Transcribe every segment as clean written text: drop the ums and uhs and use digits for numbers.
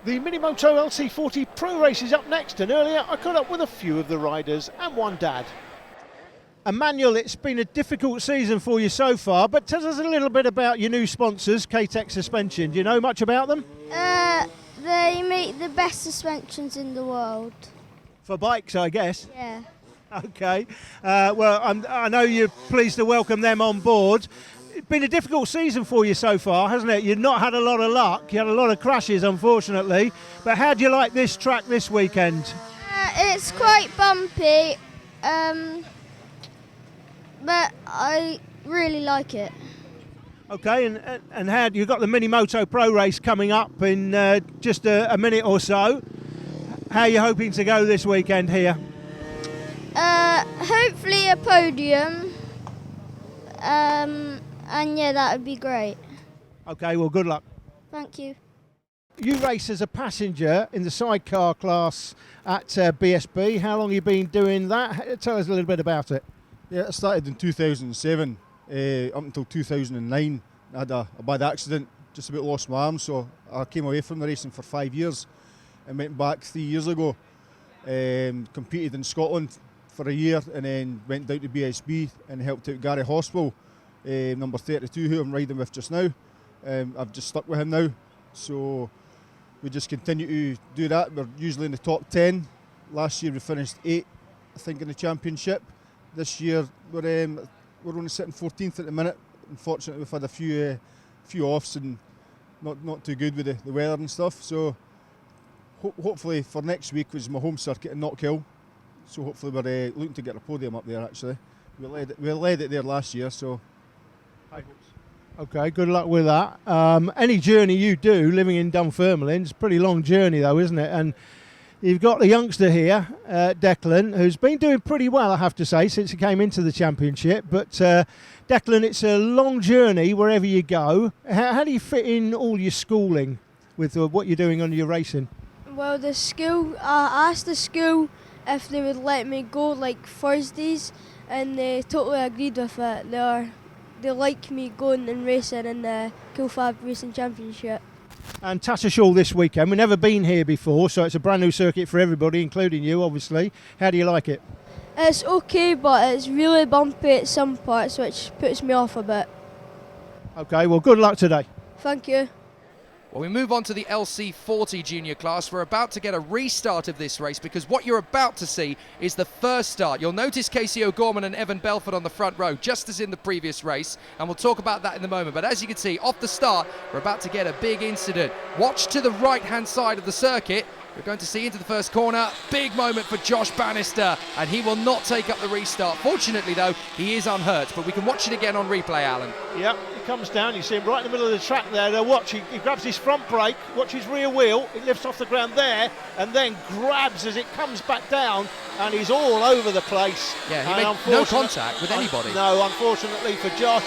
The Minimoto LC40 Pro Race is up next, and earlier I caught up with a few of the riders and one dad. Emmanuel, it's been a difficult season for you so far, but tell us a little bit about your new sponsors, K-Tech Suspension. Do you know much about them? They make the best suspensions in the world. For bikes, I guess. Yeah. Okay. Well, I know you're pleased to welcome them on board. It's been a difficult season for you so far, hasn't it? You've not had a lot of luck. You had a lot of crashes, unfortunately. But how do you like this track this weekend? It's quite bumpy, but I really like it. Okay, and how you've got the Minimoto Pro Race coming up in just a minute or so. How are you hoping to go this weekend here? Hopefully a podium. And yeah, that would be great. Okay, well, good luck. Thank you. You race as a passenger in the sidecar class at BSB. How long have you been doing that? Tell us a little bit about it. Yeah, I started in 2007 up until 2009. I had a bad accident, just about lost my arm, so I came away from the racing for 5 years and went back 3 years ago. Competed in Scotland for a year and then went down to BSB and helped out Gary Hospital, number 32, who I'm riding with just now. I've just stuck with him now, so we just continue to do that. We're usually in the top 10. Last year we finished 8th, I think, in the championship. This year we're only sitting 14th at the minute. Unfortunately, we've had a few offs and not too good with the weather and stuff. So hopefully for next week, which is my home circuit in Knockhill. So hopefully we're looking to get a podium up there. Actually, we led it there last year. So high hopes. Okay, good luck with that. Any journey you do, living in Dunfermline, it's a pretty long journey though, isn't it? And you've got the youngster here, Declan, who's been doing pretty well, I have to say, since he came into the championship. But Declan, it's a long journey wherever you go. How do you fit in all your schooling with what you're doing on your racing? Well, the school, I asked the school if they would let me go like Thursdays, and they totally agreed with it. They like me going and racing in the FAB-Racing Championship. And Tattershall this weekend, we've never been here before, so it's a brand new circuit for everybody, including you, obviously. How do you like it? It's okay, but it's really bumpy at some parts, which puts me off a bit. Okay, well, good luck today. Thank you. Well, we move on to the LC40 junior class. We're about to get a restart of this race because what you're about to see is the first start. You'll notice Casey O'Gorman and Evan Belford on the front row, just as in the previous race, and we'll talk about that in a moment. But as you can see, off the start, we're about to get a big incident. Watch to the right-hand side of the circuit. We're going to see into the first corner. Big moment for Josh Bannister, and he will not take up the restart. Fortunately, though, he is unhurt, but we can watch it again on replay, Alan. Yep, he comes down. You see him right in the middle of the track there. Watch, he grabs his front brake, watch his rear wheel. It lifts off the ground there, and then grabs as it comes back down, and he's all over the place. Yeah, he made no contact with anybody. No, unfortunately for Josh.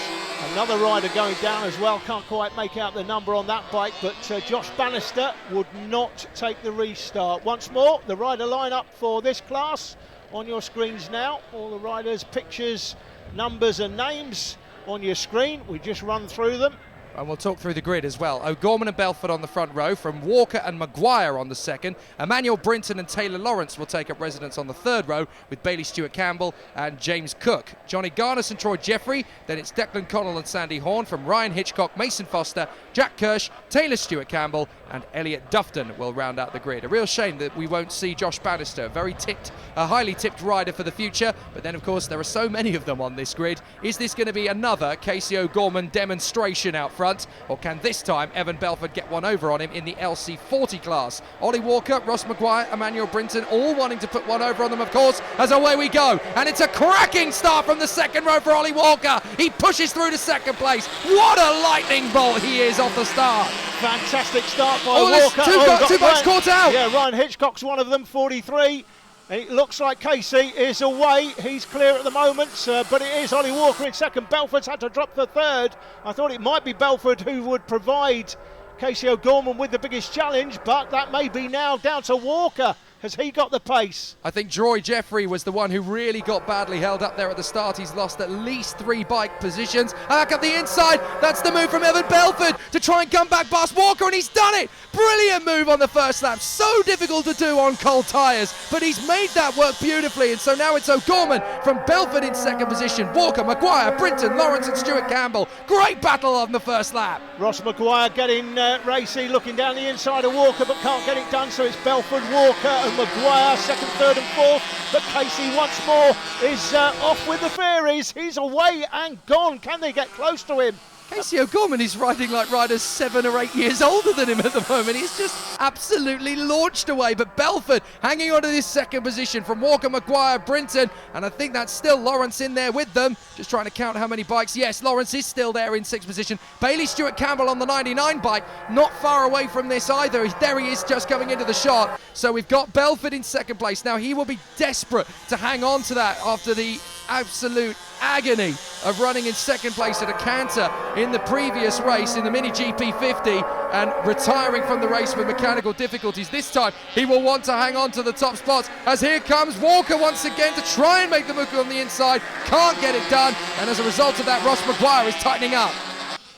Another rider going down as well. Can't quite make out the number on that bike, but Josh Bannister would not take the restart. Once more, the rider lineup for this class on your screens now. All the riders' pictures, numbers and names on your screen. We just run through them. And we'll talk through the grid as well. O'Gorman and Belford on the front row, from Walker and Maguire on the second. Emmanuel Brinton and Taylor Lawrence will take up residence on the third row with Bailey Stewart-Campbell and James Cook. Johnny Garnis and Troy Jeffrey. Then it's Declan Connell and Sandy Horn, from Ryan Hitchcock, Mason Foster, Jack Kirsch, Taylor Stewart-Campbell and Elliot Dufton will round out the grid. A real shame that we won't see Josh Bannister, a highly tipped rider for the future. But then, of course, there are so many of them on this grid. Is this going to be another Casey O'Gorman demonstration out front, or can this time Evan Belford get one over on him in the LC40 class? Ollie Walker, Ross Maguire, Emmanuel Brinton, all wanting to put one over on them, of course, as away we go. And it's a cracking start from the second row for Ollie Walker. He pushes through to second place. What a lightning bolt he is off the start. Fantastic start by Walker. Two bikes caught out. Yeah, Ryan Hitchcock's one of them, 43. And it looks like Casey is away. He's clear at the moment, but it is Ollie Walker in second. Belford's had to drop for third. I thought it might be Belford who would provide Casey O'Gorman with the biggest challenge, but that may be now down to Walker Has he got the pace? I think Droy Jeffrey was the one who really got badly held up there at the start. He's lost at least 3 bike positions. Back up the inside. That's the move from Evan Belford to try and come back past Walker, and he's done it. Brilliant move on the first lap. So difficult to do on cold tyres, but he's made that work beautifully. And so now it's O'Gorman from Belford in second position. Walker, Maguire, Brinton, Lawrence and Stuart Campbell. Great battle on the first lap. Ross Maguire getting racy, looking down the inside of Walker, but can't get it done. So it's Belford, Walker and Maguire, second, third and fourth. But Casey once more is off with the fairies. He's away and gone. Can they get close to him? Casey O'Gorman is riding like riders 7 or 8 years older than him at the moment. He's just absolutely launched away. But Belford hanging on to this second position from Walker, Maguire, Brinton, and I think that's still Lawrence in there with them. Just trying to count how many bikes. Yes, Lawrence is still there in sixth position. Bailey Stuart Campbell on the 99 bike, not far away from this either. There he is, just coming into the shot. So we've got Belford in second place. Now he will be desperate to hang on to that after the absolute agony of running in second place at a canter in the previous race in the Mini GP 50 and retiring from the race with mechanical difficulties. This time he will want to hang on to the top spots, as here comes Walker once again to try and make the move on the inside. Can't get it done, and as a result of that, Ross Maguire is tightening up.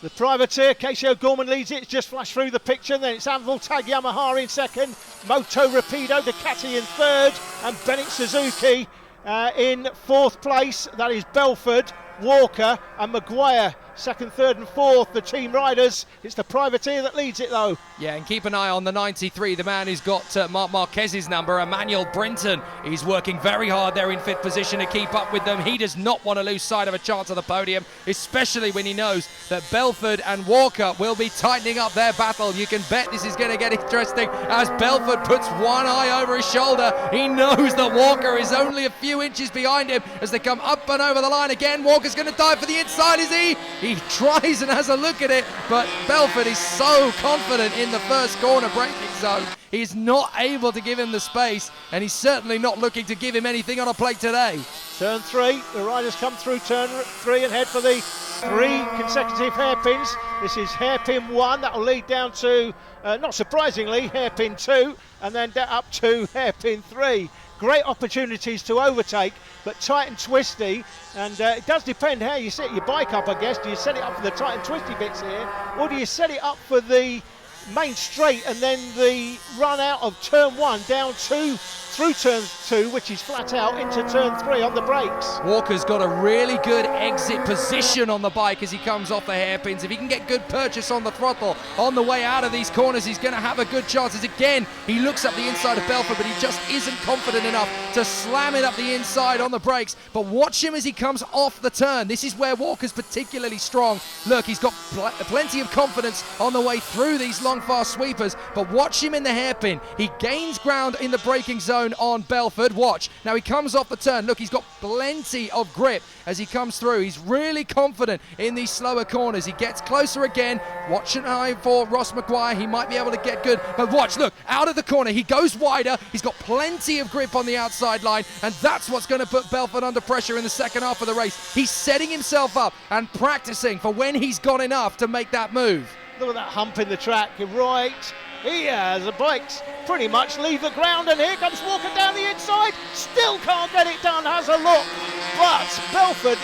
The privateer, Casey O'Gorman leads it. It's just flashed through the picture. Then it's Anvil Tag Yamaha in second, Moto Rapido Ducati in third, and Bennett Suzuki in fourth place. That is Belford, Walker and Maguire second, third and fourth, the team riders. It's the privateer that leads it though. Yeah, and keep an eye on the 93, the man who's got Marc Marquez's number, Emmanuel Brinton. He's working very hard there in fifth position to keep up with them. He does not want to lose sight of a chance of the podium, especially when he knows that Belford and Walker will be tightening up their battle. You can bet this is going to get interesting as Belford puts one eye over his shoulder. He knows that Walker is only a few inches behind him as they come up and over the line again. Walker's going to dive for the inside, is he? He tries and has a look at it, but Belford is so confident in the first corner braking zone. He's not able to give him the space, and he's certainly not looking to give him anything on a plate today. Turn 3, the riders come through turn 3 and head for the 3 consecutive hairpins. This is hairpin 1, that will lead down to, not surprisingly, hairpin 2, and then up to hairpin 3. Great opportunities to overtake, but tight and twisty, and it does depend how you set your bike up, I guess. Do you set it up for the tight and twisty bits here, or do you set it up for the main straight and then the run out of turn 1 down through turn 2, which is flat out, into turn 3 on the brakes? Walker's got a really good exit position on the bike as he comes off the hairpins. If he can get good purchase on the throttle on the way out of these corners, he's going to have a good chance. As again, he looks up the inside of Belford, but he just isn't confident enough to slam it up the inside on the brakes. But watch him as he comes off the turn. This is where Walker's particularly strong. Look, he's got plenty of confidence on the way through these long, fast sweepers, but watch him in the hairpin. He gains ground in the braking zone on Belford. Watch, now he comes off the turn. Look, he's got plenty of grip as he comes through. He's really confident in these slower corners. He gets closer again. Watch an eye for Ross Maguire. He might be able to get good, but watch, look, out of the corner, he goes wider. He's got plenty of grip on the outside line, and that's what's going to put Belford under pressure in the second half of the race. He's setting himself up and practicing for when he's got enough to make that move. Look at that hump in the track, right here as the bikes pretty much leave the ground, and here comes Walker down the inside, still can't get it done, has a look, but Belford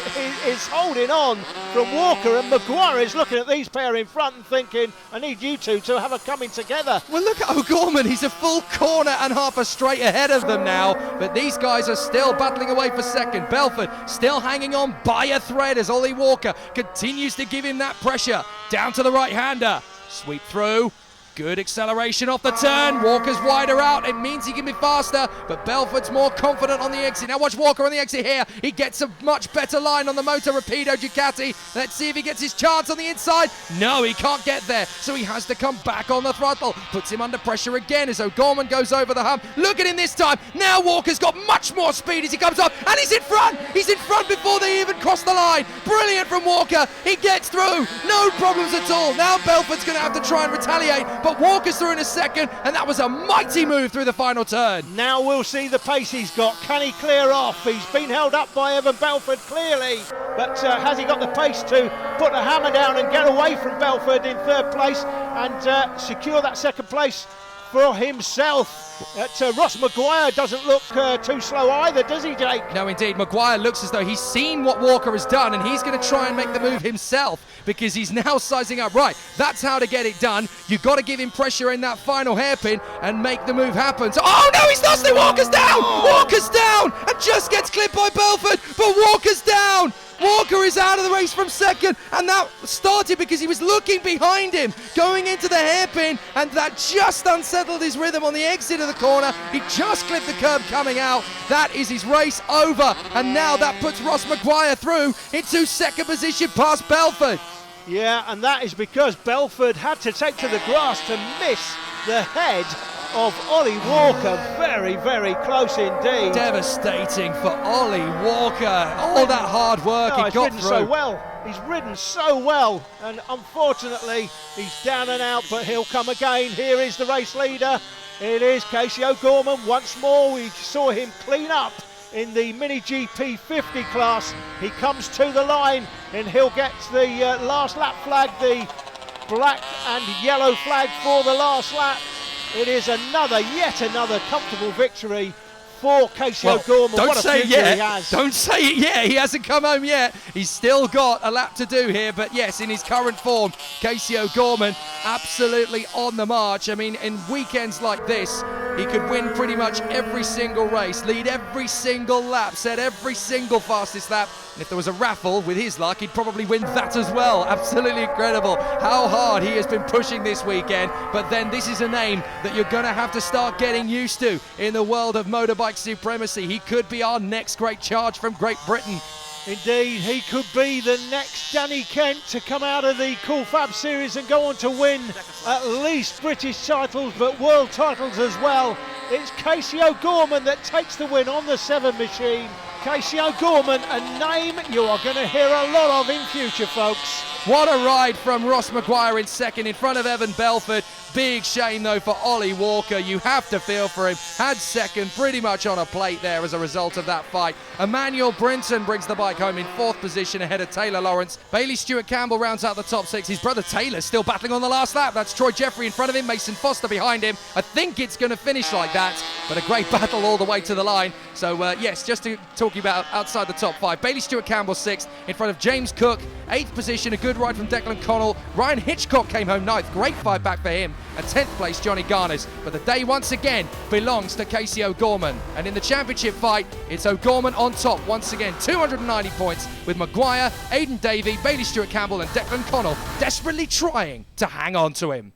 is holding on from Walker, and Maguire is looking at these pair in front and thinking, I need you two to have a coming together. Well, look at O'Gorman, he's a full corner and half a straight ahead of them now, but these guys are still battling away for second. Belford still hanging on by a thread as Ollie Walker continues to give him that pressure. Down to the right-hander, sweep through. Good acceleration off the turn. Walker's wider out. It means he can be faster, but Belford's more confident on the exit. Now watch Walker on the exit here. He gets a much better line on the Moto Rapido Ducati. Let's see if he gets his chance on the inside. No, he can't get there, so he has to come back on the throttle. Puts him under pressure again as O'Gorman goes over the hump. Look at him this time. Now Walker's got much more speed as he comes up, and he's in front. He's in front before they even cross the line. Brilliant from Walker. He gets through. No problems at all. Now Belford's going to have to try and retaliate, but Walker's through in a second, and that was a mighty move through the final turn. Now we'll see the pace he's got. Can he clear off? He's been held up by Evan Belford clearly, but has he got the pace to put the hammer down and get away from Belford in third place and secure that second place for himself. Ross Maguire doesn't look too slow either, does he, Jake? No, indeed. Maguire looks as though he's seen what Walker has done, and he's going to try and make the move himself, because he's now sizing up. Right, that's how to get it done. You've got to give him pressure in that final hairpin and make the move happen. So, oh no, he's lost it. Walker's down. Walker's down, and just gets clipped by Belford, but Walker's down. Walker is out of the race from second, and that started because he was looking behind him going into the hairpin, and that just unsettled his rhythm on the exit of the corner. He just clipped the curb coming out. That is his race over, and now that puts Ross Maguire through into second position past Belford. Yeah, and that is because Belford had to take to the grass to miss the head of Ollie Walker. Very, very close indeed. Devastating for Ollie Walker. All that hard work, he got through. So well. He's ridden so well, and unfortunately he's down and out, but he'll come again. Here is the race leader. It is Casey O'Gorman once more. We saw him clean up in the Mini GP 50 class. He comes to the line, and he'll get the last lap flag, the black and yellow flag for the last lap. It is yet another comfortable victory for Casey O'Gorman. Don't say it yet. He has. Don't say it yet. He hasn't come home yet. He's still got a lap to do here. But yes, in his current form, Casey O'Gorman absolutely on the march. I mean, in weekends like this, he could win pretty much every single race, lead every single lap, set every single fastest lap. And if there was a raffle, with his luck, he'd probably win that as well. Absolutely incredible how hard he has been pushing this weekend. But then this is a name that you're going to have to start getting used to in the world of motorbike supremacy. He could be our next great charge from Great Britain. Indeed, he could be the next Danny Kent to come out of the Cool Fab series and go on to win at least British titles, but world titles as well. It's Casey O'Gorman that takes the win on the 7 machine. Casey O'Gorman, a name you are going to hear a lot of in future, folks. What a ride from Ross Maguire in second in front of Evan Belford. Big shame though for Ollie Walker. You have to feel for him. Had second pretty much on a plate there as a result of that fight. Emmanuel Brinton brings the bike home in 4th position ahead of Taylor Lawrence. Bailey Stewart Campbell rounds out the top 6. His brother Taylor's still battling on the last lap. That's Troy Jeffrey in front of him, Mason Foster behind him. I think it's going to finish like that, but a great battle all the way to the line. So yes, just talking about outside the top 5. Bailey Stewart Campbell 6th in front of James Cook. 8th position, a good ride from Declan Connell. Ryan Hitchcock came home 9th. Great fight back for him. And 10th place, Johnny Garners. But the day once again belongs to Casey O'Gorman. And in the championship fight, it's O'Gorman on top once again. 290 points with Maguire, Aidan Davey, Bailey Stewart Campbell and Declan Connell desperately trying to hang on to him.